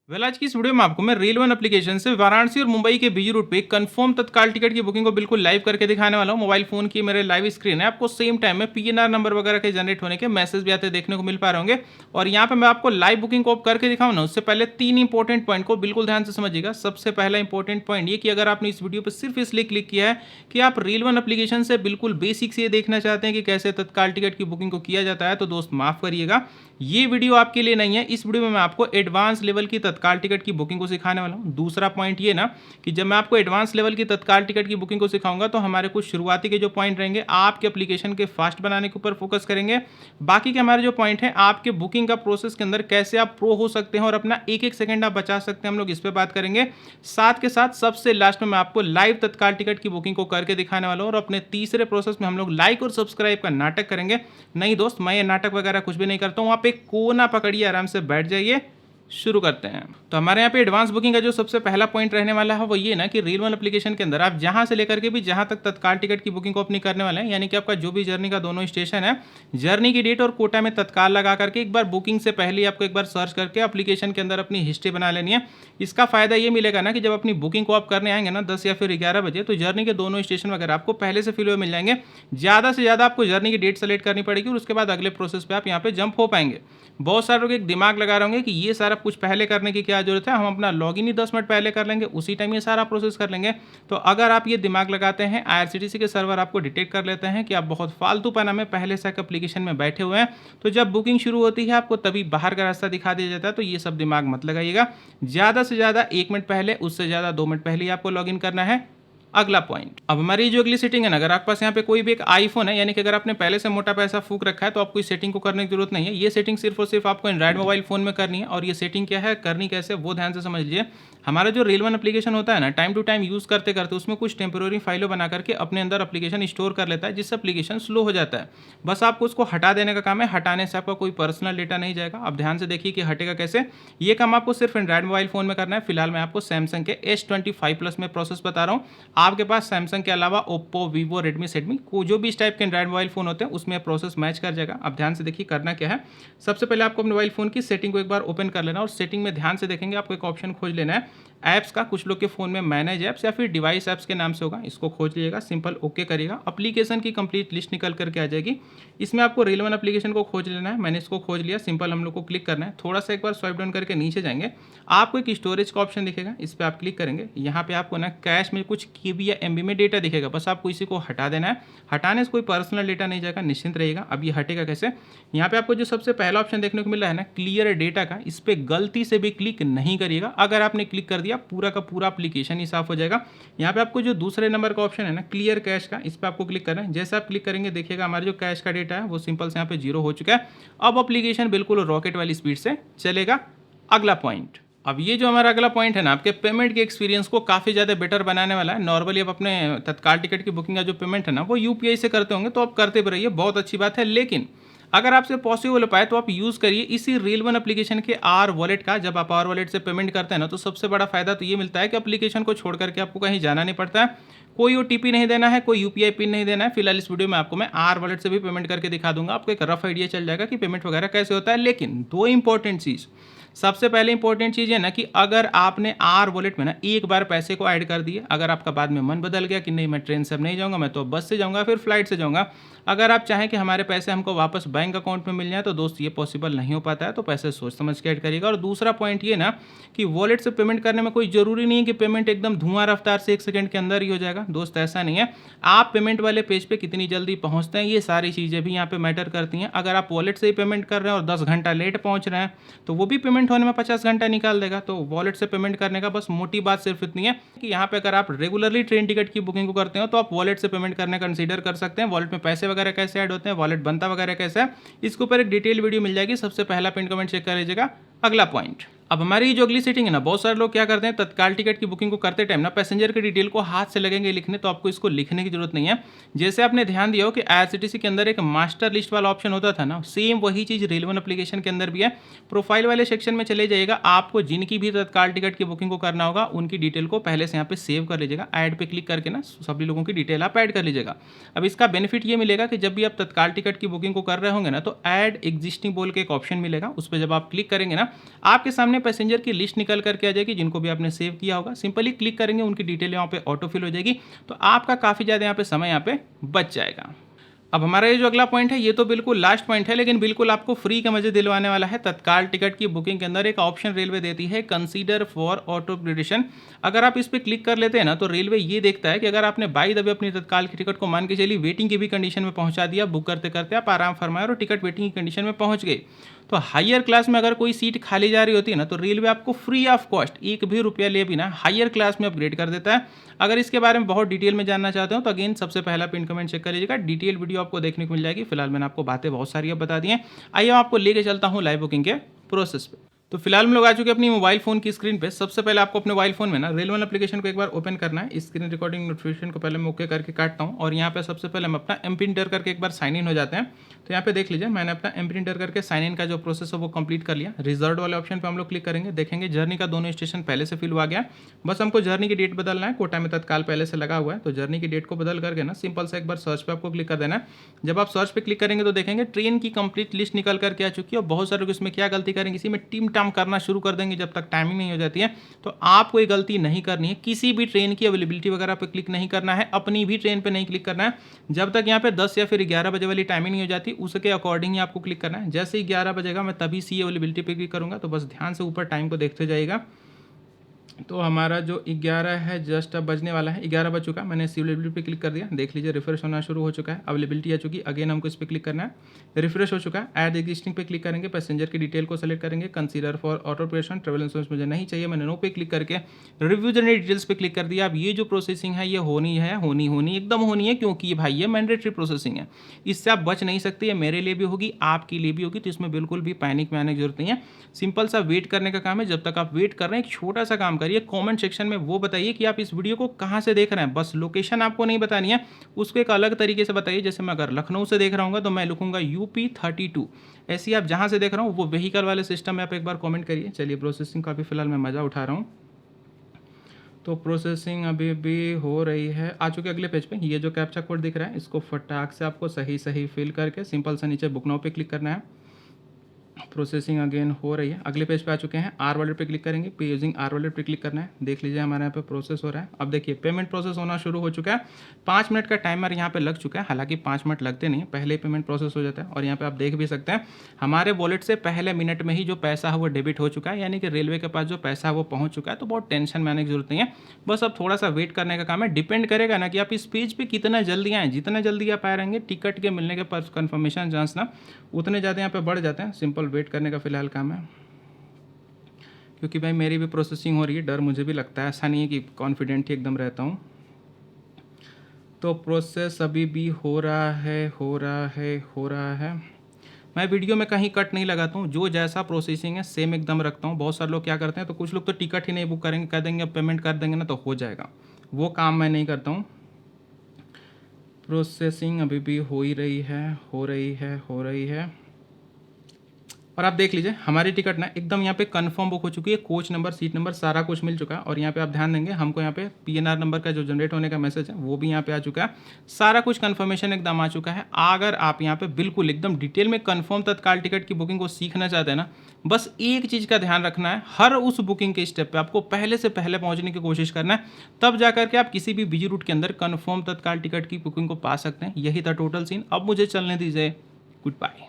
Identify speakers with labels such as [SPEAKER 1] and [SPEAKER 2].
[SPEAKER 1] आज की इस वीडियो में आपको मैं रेल वन एप्लीकेशन से वाराणसी और मुंबई के बीच रूट पे कंफर्म तत्काल टिकट की बुकिंग को बिल्कुल लाइव करके दिखाने वाला हूँ। मोबाइल फोन की मेरे लाइव स्क्रीन है, आपको सेम टाइम में पीएनआर नंबर वगैरह के जनरेट होने के मैसेज भी आते देखने को मिल पा रहे होंगे। और यहाँ पे मैं आपको लाइव बुकिंग को करके दिखाऊँ ना, उससे पहले तीन इंपॉर्टेंट पॉइंट को बिल्कुल ध्यान से समझिएगा। सबसे पहला इंपॉर्टेंट पॉइंट ये कि अगर आपने इस वीडियो पर सिर्फ इसलिए क्लिक किया है कि आप रेल वन एप्लीकेशन से बिल्कुल बेसिक से ये देखना चाहते हैं कि कैसे तत्काल टिकट की बुकिंग को किया जाता है, तो दोस्त माफ करिएगा, ये वीडियो आपके लिए नहीं है। इस वीडियो में मैं आपको एडवांस लेवल की तत्काल टिकट की बुकिंग को सिखाने वाला हूं। दूसरा पॉइंट ये ना कि जब मैं आपको एडवांस लेवल की तत्काल टिकट की बुकिंग को सिखाऊंगा तो हमारे कुछ शुरुआती के जो पॉइंट रहेंगे आपके एप्लीकेशन के फास्ट बनाने के ऊपर फोकस करेंगे। बाकी के हमारे जो पॉइंट है आपके बुकिंग का प्रोसेस के अंदर कैसे आप प्रो हो सकते हैं और अपना एक एक सेकंड आप बचा सकते हैं, हम लोग इस पर बात करेंगे। साथ के साथ सबसे लास्ट में मैं आपको लाइव तत्काल टिकट की बुकिंग को करके दिखाने वाला हूं। और अपने तीसरे प्रोसेस में हम लोग लाइक और सब्सक्राइब का नाटक करेंगे। नहीं दोस्त, मैं ये नाटक वगैरह कुछ भी नहीं करता हूं। आप एक कोना पकड़िए, आराम से बैठ जाइए, शुरू करते हैं। तो हमारे यहाँ पे एडवांस बुकिंग का जो सबसे पहला पॉइंट रहने वाला है वो ये ना कि रेल वन एप्लीकेशन के अंदर आप जहां से लेकर के भी जहां तक तत्काल टिकट की बुकिंग को अपनी करने वाले हैं, यानी कि आपका जो भी जर्नी का दोनों स्टेशन है, जर्नी की डेट और कोटा में तत्काल लगा करके एक बार बुकिंग से पहले आपको एक बार सर्च करके एप्लीकेशन के अंदर अपनी हिस्ट्री बना लेनी है। इसका फायदा ये मिलेगा ना कि जब अपनी बुकिंग को आप करने आएंगे ना 10 या फिर 11 बजे, तो जर्नी के दोनों स्टेशन वगैरह आपको पहले से फिल हुए मिल जाएंगे। ज़्यादा से ज़्यादा आपको जर्नी की डेट सेलेक्ट करनी पड़ेगी और उसके बाद अगले प्रोसेस पे आप यहाँ पे जंप हो पाएंगे। बहुत सारे लोग एक दिमाग लगा रहे होंगे कि ये सारा कुछ पहले करने की क्या जरूरत है, हम अपना लॉगिन ही 10 मिनट पहले कर लेंगे, उसी टाइम ये सारा प्रोसेस कर लेंगे। तो अगर आप ये दिमाग लगाते हैं, आईआरसीटीसी के सर्वर आपको डिटेक्ट कर लेते हैं कि आप बहुत फालतूपना में पहले से एप्लीकेशन में बैठे हुए हैं, तो जब बुकिंग शुरू होती है आपको तभी बाहर का रास्ता दिखा दिया जाता है। तो ये सब दिमाग मत लगाइएगा। ज़्यादा से ज़्यादा 1 मिनट पहले, उससे ज़्यादा 2 मिनट पहले ही आपको लॉगिन करना है। अगला पॉइंट, अब हमारी जो अगली सेटिंग है ना, अगर आपके पास यहाँ पे कोई भी एक आईफोन है, यानी कि अगर आपने पहले से मोटा पैसा फूक रखा है, तो आपको इस सेटिंग को करने की जरूरत नहीं है। ये सेटिंग सिर्फ और सिर्फ आपको एंड्रॉइड मोबाइल फोन में करनी है। और ये सेटिंग क्या है, करनी कैसे, वो ध्यान से समझ लीजिए। हमारा जो रेल वन एप्लीकेशन होता है ना, टाइम टू टाइम यूज करते करते उसमें कुछ टेम्पोररी फाइलों बना करके अपने अंदर एप्लीकेशन स्टोर कर लेता है, जिससे एप्लीकेशन स्लो हो जाता है। बस आपको उसको हटा देने का काम है। हटाने से आपका कोई पर्सनल डेटा नहीं जाएगा। अब ध्यान से देखिए कि हटेगा कैसे। ये काम आपको सिर्फ एंड्रॉइड मोबाइल फोन में करना है। फिलहाल मैं आपको सैमसंग के S25 प्लस में प्रोसेस बता रहा हूँ। आपके पास सैमसंग के अलावा ओप्पो, वीवो, रेडमी, सेटमी को जो भी इस टाइप के एंड्रॉइड मोबाइल फोन होते हैं उसमें प्रोसेस मैच कर जाएगा। अब ध्यान से देखिए करना क्या है। सबसे पहले आपको अपने मोबाइल फोन की सेटिंग को एक बार ओपन कर लेना और सेटिंग में ध्यान से देखेंगे आपको एक ऑप्शन खोज लेना है ऐप्स का। कुछ लोग के फोन में मैनेज ऐप्स या फिर डिवाइस ऐप्स के नाम से होगा, इसको खोज लीजिएगा, सिंपल ओके करिएगा। एप्लीकेशन की कंप्लीट लिस्ट निकल करके आ जाएगी। इसमें आपको रेल वन एप्लीकेशन को खोज लेना है। मैंने इसको खोज लिया, सिंपल हम लोग को क्लिक करना है। थोड़ा सा एक बार स्वाइप डाउन करके नीचे जाएंगे, आपको एक स्टोरेज का ऑप्शन दिखेगा, इस पर आप क्लिक करेंगे। यहाँ पे आपको ना कैश में कुछ केबी या एमबी में डेटा दिखेगा, बस आपको इसी को हटा देना है। हटाने से कोई पर्सनल डेटा नहीं जाएगा, निश्चिंत रहिएगा। अब ये हटेगा कैसे, यहाँ पे आपको जो सबसे पहला ऑप्शन देखने को मिल रहा है ना, क्लियर डेटा का, इस पर गलती से भी क्लिक नहीं करिएगा। अगर आपने क्लिक कर दिया पूरा का पूरा एप्लीकेशन ही साफ हो जाएगा। यहाँ पे आपको जो दूसरे नंबर का ऑप्शन है ना, क्लियर कैश का, इस पर आपको क्लिक करना है। जैसे आप क्लिक करेंगे देखिएगा हमारे जो कैश का डेटा है वो सिंपल से यहाँ पे 0 हो चुका है। अब एप्लीकेशन बिल्कुल रॉकेट वाली स्पीड से चलेगा। अगला पॉइंट, अब ये जो हमारा अगला पॉइंट है ना, आपके पेमेंट के एक्सपीरियंस को काफ़ी ज़्यादा बेटर बनाने वाला है। नॉर्मली आप अपने तत्काल टिकट की बुकिंग का जो पेमेंट है ना वो यूपीआई से करते होंगे, तो आप करते भी रहिए, बहुत अच्छी बात है। लेकिन अगर आपसे पॉसिबल हो पाए तो आप यूज़ करिए इसी रेल वन एप्लीकेशन के आर वॉलेट का। जब आप आर वॉलेट से पेमेंट करते हैं ना, तो सबसे बड़ा फायदा तो ये मिलता है कि एप्लीकेशन को छोड़ करके आपको कहीं जाना नहीं पड़ता है, कोई ओटीपी नहीं देना है, कोई यूपीआई पिन नहीं देना है। फिलहाल इस वीडियो में आपको मैं आर वॉलेट से भी पेमेंट करके दिखा दूंगा, आपको एक रफ आइडिया चल जाएगा कि पेमेंट वगैरह कैसे होता है। लेकिन दो इंपॉर्टेंट चीज़, सबसे पहले इंपॉर्टेंट चीज़ है ना कि अगर आपने आर वॉलेट में ना एक बार पैसे को ऐड कर दिए, अगर आपका बाद में मन बदल गया कि नहीं मैं ट्रेन से अब नहीं जाऊंगा, मैं तो बस से जाऊंगा फिर फ्लाइट से जाऊंगा, अगर आप चाहें कि हमारे पैसे हमको वापस बैंक अकाउंट में मिल जाए, तो दोस्त ये पॉसिबल नहीं हो पाता है। तो पैसे सोच समझ के ऐड करिएगा। और दूसरा पॉइंट ये ना कि वॉलेट से पेमेंट करने में कोई ज़रूरी नहीं है कि पेमेंट एकदम धुआं रफ्तार से 1 सेकंड के अंदर ही हो जाएगा। दोस्त ऐसा नहीं है। आप पेमेंट वाले पेज पे कितनी जल्दी पहुंचते हैं, ये सारी चीज़ें भी यहाँ पे मैटर करती हैं। अगर आप वॉलेट से ही पेमेंट कर रहे हैं और 10 घंटा लेट पहुंच रहे हैं, तो वो भी पेमेंट होने में 50 घंटा निकाल देगा। तो वॉलेट से पेमेंट करने का बस मोटी बात सिर्फ इतनी है कि यहाँ पे अगर आप रेगुलरली ट्रेन टिकट की बुकिंग को करते हो तो आप वॉलेट से पेमेंट करने कंसीडर कर सकते हैं। वॉलेट में पैसे वगैरह कैसे ऐड होते हैं, वॉलेट बनता वगैरह कैसे है, इसके ऊपर एक डिटेल वीडियो मिल जाएगी। सबसे पहला पिन कमेंट चेक कर लीजिएगा। अगला पॉइंट, अब हमारी जो अगली सेटिंग है ना, बहुत सारे लोग क्या करते हैं तत्काल टिकट की बुकिंग को करते टाइम ना पैसेंजर के डिटेल को हाथ से लगेंगे लिखने, तो आपको इसको लिखने की जरूरत नहीं है। जैसे आपने ध्यान दिया हो कि आईआरसीटीसी के अंदर एक मास्टर लिस्ट वाला ऑप्शन होता था ना, सेम वही चीज़ रेल वन एप्लीकेशन के अंदर भी है। प्रोफाइल वाले सेक्शन में चले जाइएगा, आपको जिनकी भी तत्काल टिकट की बुकिंग को करना होगा उनकी डिटेल को पहले से यहाँ पे सेव कर लीजिएगा। ऐड पे क्लिक करके ना सभी लोगों की डिटेल आप ऐड कर लीजिएगा। अब इसका बेनिफिट ये मिलेगा कि जब भी आप तत्काल टिकट की बुकिंग को कर रहे होंगे ना, तो ऐड एग्जिस्टिंग बोल के एक ऑप्शन मिलेगा, उस पर जब आप क्लिक करेंगे ना, आपके सामने पैसेंजर की लिस्ट निकल करके आ जाएगी जिनको भी आपने सेव किया होगा। सिंपली क्लिक करेंगे, उनकी डिटेल यहाँ पे ऑटो फिल हो जाएगी, तो आपका काफ़ी ज़्यादा यहाँ पे समय यहाँ पे बच जाएगा। अब हमारा ये जो अगला पॉइंट है ये तो बिल्कुल लास्ट पॉइंट है, लेकिन बिल्कुल आपको फ्री का मजे दिलवाने वाला है। तत्काल टिकट की बुकिंग के अंदर एक ऑप्शन रेलवे देती है, कंसीडर फॉर ऑटो अपग्रेडेशन। अगर आप इस पर क्लिक कर लेते हैं ना, तो रेलवे ये देखता है कि अगर आपने बाई द वे अपनी तत्काल की टिकट को मान के चलिए वेटिंग की भी कंडीशन में पहुंचा दिया, बुक करते करते आप आराम फरमाए और टिकट वेटिंग की कंडीशन में पहुंच गए, तो हायर क्लास में अगर कोई सीट खाली जा रही होती है ना, तो रेलवे आपको फ्री ऑफ कॉस्ट एक भी रुपया लिए बिना हायर क्लास में अपग्रेड कर देता है। अगर इसके बारे में बहुत डिटेल में जानना चाहते हो तो अगेन सबसे पहला पिन कमेंट चेक कर लीजिएगा, डिटेल वीडियो आपको देखने को मिल जाएगी। फिलहाल मैंने आपको बातें बहुत सारी अब बता दी हैं। आइए आपको लेके चलता हूँ लाइव बुकिंग के प्रोसेस पे। तो फिलहाल हम लोग आ चुके हैं अपनी मोबाइल फोन की स्क्रीन पे। सबसे पहले आपको अपने मोबाइल फोन में ना रेलवे एप्लीकेशन को एक बार ओपन करना है। स्क्रीन रिकॉर्डिंग नोटिफिकेशन को पहले मैं ओके करके काटता हूँ और यहाँ पे सबसे पहले हम अपना एम पिन एंटर करके एक बार साइन इन हो जाते हैं। तो यहाँ पे देख लीजिए मैंने अपना एम पिन एंटर करके साइन इन का जो प्रोसेस है वो कंप्लीट कर लिया। रिजर्व वाले ऑप्शन पे हम लोग क्लिक करेंगे, देखेंगे जर्नी का दोनों स्टेशन पहले से फिल हुआ गया। बस हमको जर्नी की डेट बदलना है, कोटा में तत्काल पहले से लगा हुआ है, तो जर्नी की डेट को बदल करके ना सिंपल से एक बार सर्च पे आपको क्लिक कर देना है। जब आप सर्च पे क्लिक करेंगे तो देखेंगे ट्रेन की कंप्लीट लिस्ट निकल करके आ चुकी है। और बहुत सारे लोग इसमें क्या गलती करेंगे, इसी में टिम टाम करना शुरू कर देंगे जब तक टाइमिंग नहीं हो जाती है। तो आपको ये गलती नहीं करनी है, किसी भी ट्रेन की अवेलेबिलिटी वगैरह पे क्लिक नहीं करना है, अपनी भी ट्रेन पे नहीं क्लिक करना है। जब तक यहाँ पे 10 या फिर 11 बजे वाली टाइमिंग नहीं हो जाती उसके अकॉर्डिंग ही आपको क्लिक करना है। जैसे ही 11 बजेगा मैं तभी सी अवेलेबिलिटी पे क्लिक करूँगा, तो बस ध्यान से ऊपर टाइम को देखते जाइएगा। तो हमारा जो 11 है जस्ट अब बजने वाला है, 11 बज चुका। मैंने सी अवेलेबिलिटी पे क्लिक कर दिया, देख लीजिए रिफ्रेश होना शुरू हो चुका है, अवेलेबिलिटी आ चुकी। अगेन हमको इस पर क्लिक करना है, रिफ्रेश हो चुका है। ऐड एग्जिस्टिंग पे क्लिक करेंगे, पैसेंजर की डिटेल को सेलेक्ट करेंगे, consider for auto operation, travel insurance मुझे नहीं चाहिए, मैंने नो पे क्लिक करके रिव्यू जनरल डिटेल्स पे क्लिक कर दिया। अब ये जो प्रोसेसिंग है ये होनी एकदम होनी है, क्योंकि भाई ये मैंडेटरी प्रोसेसिंग है, इससे आप बच नहीं सकते। ये मेरे लिए भी होगी, आपके लिए भी होगी, तो इसमें बिल्कुल भी पैनिक में आने की जरूरत नहीं है। सिंपल सा वेट करने का काम है। जब तक आप वेट कर रहे हैं एक छोटा सा काम करिए, कॉमेंट सेक्शन में वो बताइए कि आप इस वीडियो को कहां से देख रहे हैं। बस लोकेशन आपको नहीं बतानी है, उसको एक अलग तरीके से बताइए। जैसे मैं अगर लखनऊ से देख रहा हूँ तो मैं लिखूंगा यूपी 32। ऐसे ही आप जहां से देख रहा हूँ वो व्हीकल वाले सिस्टम में आप एक बार कमेंट करिए। चलिए प्रोसेसिंग का भी फिलहाल मैं मजा उठा रहा हूँ, तो प्रोसेसिंग अभी भी हो रही है। आ चुके अगले पेज पे। ये जो कैप्चा कोड दिख रहा है इसको फटाक से आपको सही फिल करके सिंपल से नीचे बुक नाउ पे क्लिक करना है। प्रोसेसिंग अगेन हो रही है। अगले पेज पे आ चुके हैं, आर वॉलेट पे क्लिक करेंगे, पे यूजिंग आर वॉलेट पे क्लिक करना है। देख लीजिए हमारे यहाँ पे प्रोसेस हो रहा है। अब देखिए पेमेंट प्रोसेस होना शुरू हो चुका है। 5 मिनट का टाइमर यहाँ पे लग चुका है, हालांकि 5 मिनट लगते नहीं, पहले ही पेमेंट प्रोसेस हो जाता है। और यहाँ पे आप देख भी सकते हैं हमारे वॉलेट से पहले मिनट में ही जो पैसा है वो डेबिट हो चुका है, यानी कि रेलवे के पास जो पैसा है वो पहुँच चुका है। तो बहुत टेंशन में आने की जरूरत नहीं है, बस अब थोड़ा सा वेट करने का काम है। डिपेंड करेगा ना कि आप इस पेज पे कितना जल्दी आएँ। जितना जल्दी आप आ रहेंगे टिकट के मिलने के पास कन्फर्मेशन चांस ना उतने ज़्यादा यहाँ पे बढ़ जाते हैं। सिंपल वेट करने का फिलहाल काम है, क्योंकि भाई मेरी भी प्रोसेसिंग हो रही है, डर मुझे भी लगता है, ऐसा नहीं है कि कॉन्फिडेंट ही एकदम रहता हूँ। तो प्रोसेस अभी भी हो रहा है। मैं वीडियो में कहीं कट नहीं लगाता हूँ, जो जैसा प्रोसेसिंग है सेम एकदम रखता हूँ। बहुत सारे लोग क्या करते हैं, तो कुछ लोग तो टिकट ही नहीं बुक करेंगे, कह देंगे पेमेंट कर देंगे ना तो हो जाएगा, वो काम मैं नहीं करता हूँ। प्रोसेसिंग अभी भी हो रही है। और आप देख लीजिए हमारी टिकट ना एकदम यहाँ पे कंफर्म बुक हो चुकी है, कोच नंबर, सीट नंबर सारा कुछ मिल चुका है। और यहाँ पे आप ध्यान देंगे हमको यहाँ पे पीएनआर नंबर का जो जनरेट होने का मैसेज है वो भी यहाँ पे आ चुका है। सारा कुछ कंफर्मेशन एकदम आ चुका है। अगर आप यहाँ पे बिल्कुल एकदम डिटेल में कंफर्म तत्काल टिकट की बुकिंग को सीखना चाहते हैं ना, बस एक चीज़ का ध्यान रखना है, हर उस बुकिंग के स्टेप पर आपको पहले से पहले पहुँचने की कोशिश करना है, तब जाकर के आप किसी भी बिजी रूट के अंदर कन्फर्म तत्काल टिकट की बुकिंग को पा सकते हैं। यही था टोटल सीन। अब मुझे चलने दीजिए, गुड बाय।